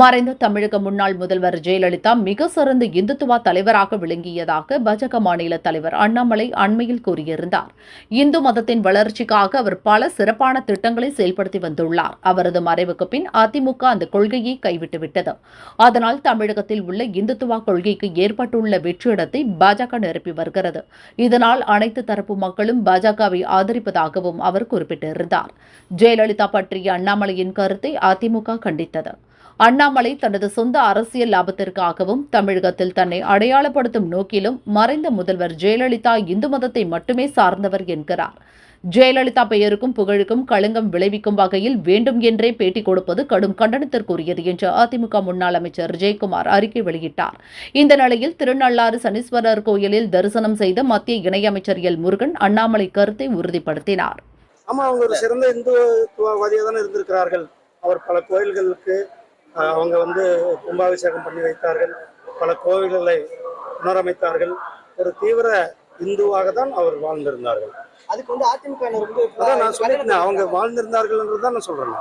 மறைந்த தமிழக முன்னாள் முதல்வர் ஜெயலலிதா மிக சிறந்த இந்துத்துவா தலைவராக விளங்கியதாக பாஜக மாநில தலைவர் அண்ணாமலை அண்மையில் கூறியிருந்தார். இந்து மதத்தின் வளர்ச்சிக்காக அவர் பல சிறப்பான திட்டங்களை செயல்படுத்தி வந்துள்ளார். அவரது மறைவுக்கு பின் அதிமுக அந்த கொள்கையை கைவிட்டுவிட்டது. அதனால் தமிழகத்தில் உள்ள இந்துத்துவா கொள்கைக்கு ஏற்பட்டுள்ள வெற்றிடத்தை பாஜக நிரப்பி வருகிறது. இதனால் அனைத்து தரப்பு மக்களும் பாஜகவை ஆதரிப்பதாகவும் அவர் குறிப்பிட்டிருந்தார். ஜெயலலிதா பற்றிய அண்ணாமலையின் கருத்தை அதிமுக கண்டித்தது. அண்ணாமலை தனது சொந்த அரசியல் லாபத்திற்காகவும் தமிழகத்தில் தன்னை அடையாளப்படுத்தும் நோக்கிலும் மறைந்த முதல்வர் ஜெயலலிதா இந்து மதத்தை மட்டுமே சார்ந்தவர் என்கிறார். ஜெயலலிதா பெயருக்கும் புகழுக்கும் களங்கம் விளைவிக்கும் வகையில் வேண்டும் என்றே பேட்டி கொடுப்பது கடும் கண்டனத்திற்குரியது என்று அதிமுக முன்னாள் அமைச்சர் ஜெயக்குமார் அறிக்கை வெளியிட்டார். இந்த நிலையில் திருநள்ளாறு சனீஸ்வரர் கோயிலில் தரிசனம் செய்த மத்திய இணையமைச்சர் எல் முருகன் அண்ணாமலை கருத்தை உறுதிப்படுத்தினார். ஆமா, அவங்க ஒரு சிறந்த இந்துத்துவவாதியாக தான் இருந்திருக்கிறார்கள். அவர் பல கோயில்களுக்கு அவங்க கும்பாபிஷேகம் பண்ணி வைத்தார்கள், பல கோவில்களை புனரமைத்தார்கள். ஒரு தீவிர இந்துவாக தான் அவர் வாழ்ந்திருந்தார்கள். அதுக்கு அதிமுக நான் சொல்லியிருந்தேன், அவங்க வாழ்ந்திருந்தார்கள் என்றுதான் நான் சொல்றேன்.